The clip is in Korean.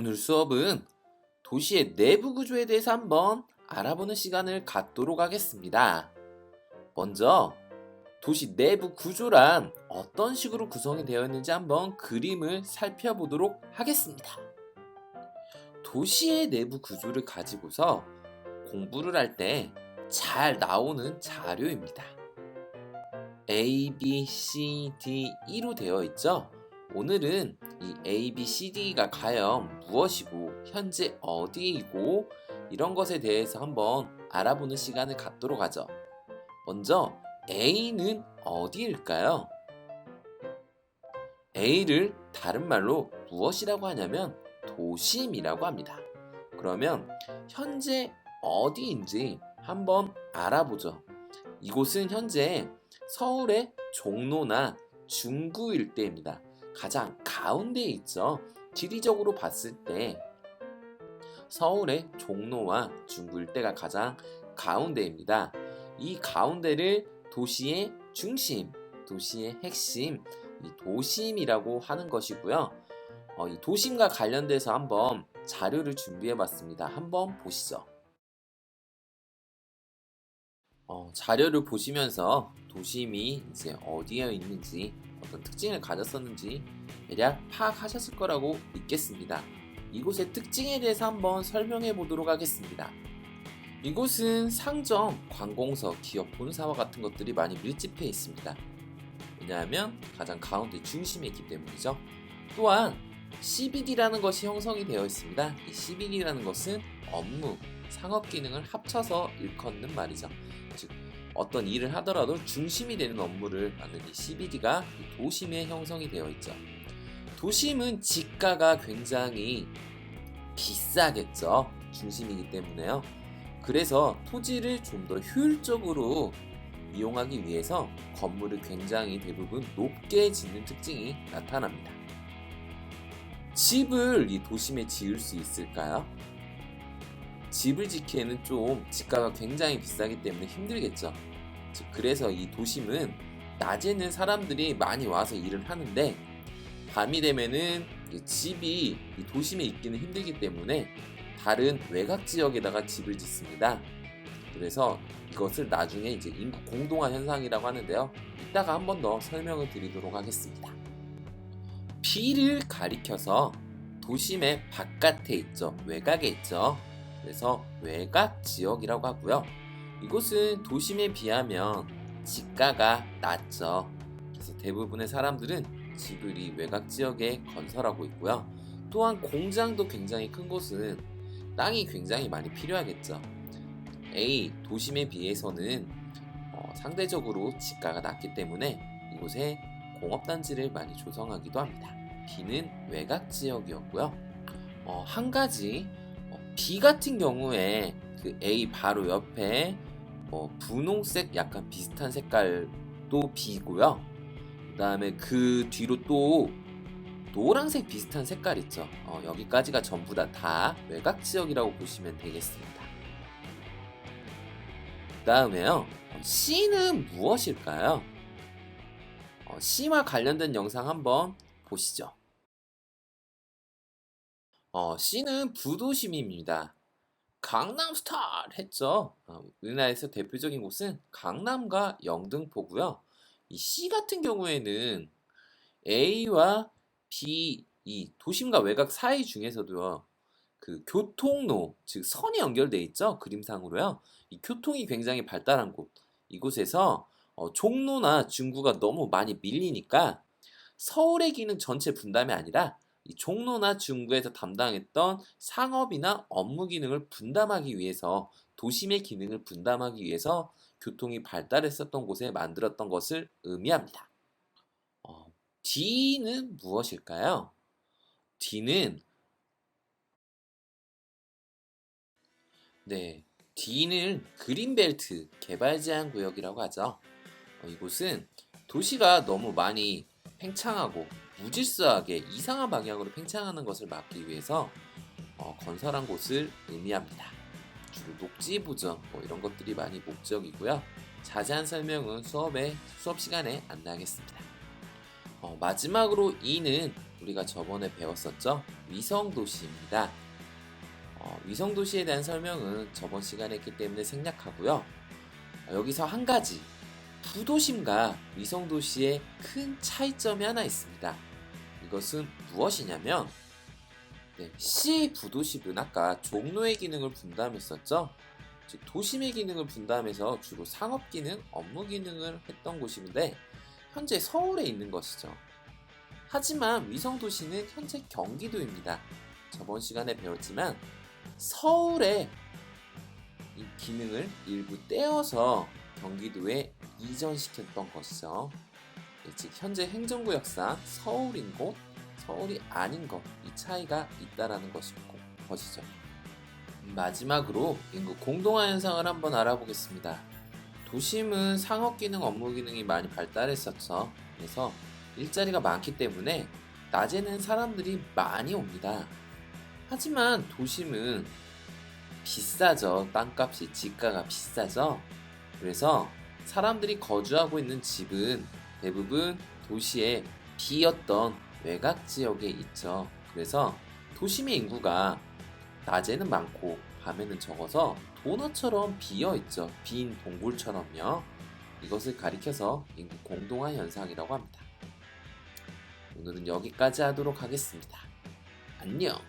오늘 수업은 도시의 내부 구조에 대해서 한번 알아보는 시간을 갖도록 하겠습니다. 먼저 도시 내부 구조란 어떤 식으로 구성이 되어 있는지 한번 그림을 살펴보도록 하겠습니다. 도시의 내부 구조를 가지고서 공부를 할 때 잘 나오는 자료입니다. A, B, C, D, E로 되어 있죠? 오늘은 이 A, B, C, D가 과연 무엇이고 현재 어디이고 이런 것에 대해서 한번 알아보는 시간을 갖도록 하죠. 먼저 A는 어디일까요? A를 다른 말로 무엇이라고 하냐면 도심이라고 합니다. 그러면 현재 어디인지 한번 알아보죠. 이곳은 현재 서울의 종로나 중구 일대입니다. 가장 가운데에 있죠. 지리적으로 봤을 때 서울의 종로와 중구 일대가 가장 가운데입니다. 이 가운데를 도시의 중심, 도시의 핵심, 이 도심이라고 하는 것이고요. 이 도심과 관련돼서 한번 자료를 준비해봤습니다. 한번 보시죠. 자료를 보시면서 도심이 이제 어디에 있는지 어떤 특징을 가졌었는지 대략 파악하셨을 거라고 믿겠습니다. 이곳의 특징에 대해서 한번 설명해 보도록 하겠습니다. 이곳은 상점, 관공서, 기업 본사와 같은 것들이 많이 밀집해 있습니다. 왜냐하면 가장 가운데 중심에 있기 때문이죠. 또한 CBD라는 것이 형성이 되어 있습니다. 이 CBD라는 것은 업무, 상업 기능을 합쳐서 일컫는 말이죠. 즉 어떤 일을 하더라도 중심이 되는 업무를 맡는 이 CBD가 도심에 형성이 되어 있죠. 도심은 지가가 굉장히 비싸겠죠. 중심이기 때문에요. 그래서 토지를 좀 더 효율적으로 이용하기 위해서 건물을 굉장히 대부분 높게 짓는 특징이 나타납니다. 집을 이 도심에 지을 수 있을까요? 집을 짓기에는 좀 지가가 굉장히 비싸기 때문에 힘들겠죠. 그래서 이 도심은 낮에는 사람들이 많이 와서 일을 하는데 밤이 되면은 집이 이 도심에 있기는 힘들기 때문에 다른 외곽 지역에다가 집을 짓습니다. 그래서 이것을 나중에 이제 인구 공동화 현상이라고 하는데요. 이따가 한 번 더 설명을 드리도록 하겠습니다. B를 가리켜서 도심의 바깥에 있죠. 외곽에 있죠. 그래서 외곽 지역이라고 하고요. 이곳은 도심에 비하면 지가가 낮죠. 그래서 대부분의 사람들은 집을 이 외곽 지역에 건설하고 있고요. 또한 공장도 굉장히 큰 곳은 땅이 굉장히 많이 필요하겠죠. A, 도심에 비해서는 상대적으로 지가가 낮기 때문에 이곳에 공업단지를 많이 조성하기도 합니다. B는 외곽 지역이었고요. 한 가지 B 같은 경우에 그 A 바로 옆에 분홍색 약간 비슷한 색깔도 B고요. 그 다음에 그 뒤로 또 노란색 비슷한 색깔 있죠. 여기까지가 전부 다 외곽 지역이라고 보시면 되겠습니다. 그 다음에요. C는 무엇일까요? C와 관련된 영상 한번 보시죠. C는 부도심입니다. 강남스타일 했죠. 우리나라에서 대표적인 곳은 강남과 영등포고요. 이 C 같은 경우에는 A와 B, 이 도심과 외곽 사이 중에서도요. 그 교통로, 즉 선이 연결돼 있죠. 그림상으로요. 이 교통이 굉장히 발달한 곳. 이곳에서 종로나 중구가 너무 많이 밀리니까 서울의 기능 전체 분담이 아니라 이 종로나 중구에서 담당했던 상업이나 업무 기능을 분담하기 위해서 도심의 기능을 분담하기 위해서 교통이 발달했었던 곳에 만들었던 것을 의미합니다. D는 무엇일까요? D는 그린벨트 개발제한 구역이라고 하죠. 이곳은 도시가 너무 많이 팽창하고 무질서하게 이상한 방향으로 팽창하는 것을 막기 위해서 건설한 곳을 의미합니다. 주로 녹지 보정 이런 것들이 많이 목적이고요. 자세한 설명은 수업 시간에 안내하겠습니다. 마지막으로 E는 우리가 저번에 배웠었죠? 위성도시입니다. 위성도시에 대한 설명은 저번 시간에 했기 때문에 생략하고요. 여기서 한 가지, 부도심과 위성도시의 큰 차이점이 하나 있습니다. 이것은 무엇이냐면 C 부도심은 아까 종로의 기능을 분담했었죠? 즉 도심의 기능을 분담해서 주로 상업기능, 업무기능을 했던 곳인데 현재 서울에 있는 것이죠. 하지만 위성도시는 현재 경기도입니다. 저번 시간에 배웠지만 서울에 이 기능을 일부 떼어서 경기도에 이전시켰던 것이죠. 즉 현재 행정구역상 서울인 곳, 서울이 아닌 것, 이 차이가 있다라는 것이죠. 마지막으로 인구 공동화 현상을 한번 알아보겠습니다. 도심은 상업기능, 업무기능이 많이 발달했었죠. 그래서 일자리가 많기 때문에 낮에는 사람들이 많이 옵니다. 하지만 도심은 비싸죠. 땅값이, 집가가 비싸죠. 그래서 사람들이 거주하고 있는 집은 대부분 도시의 비었던 외곽 지역에 있죠. 그래서 도심의 인구가 낮에는 많고 밤에는 적어서 도너처럼 비어 있죠. 빈 동굴처럼요. 이것을 가리켜서 인구 공동화 현상이라고 합니다. 오늘은 여기까지 하도록 하겠습니다. 안녕.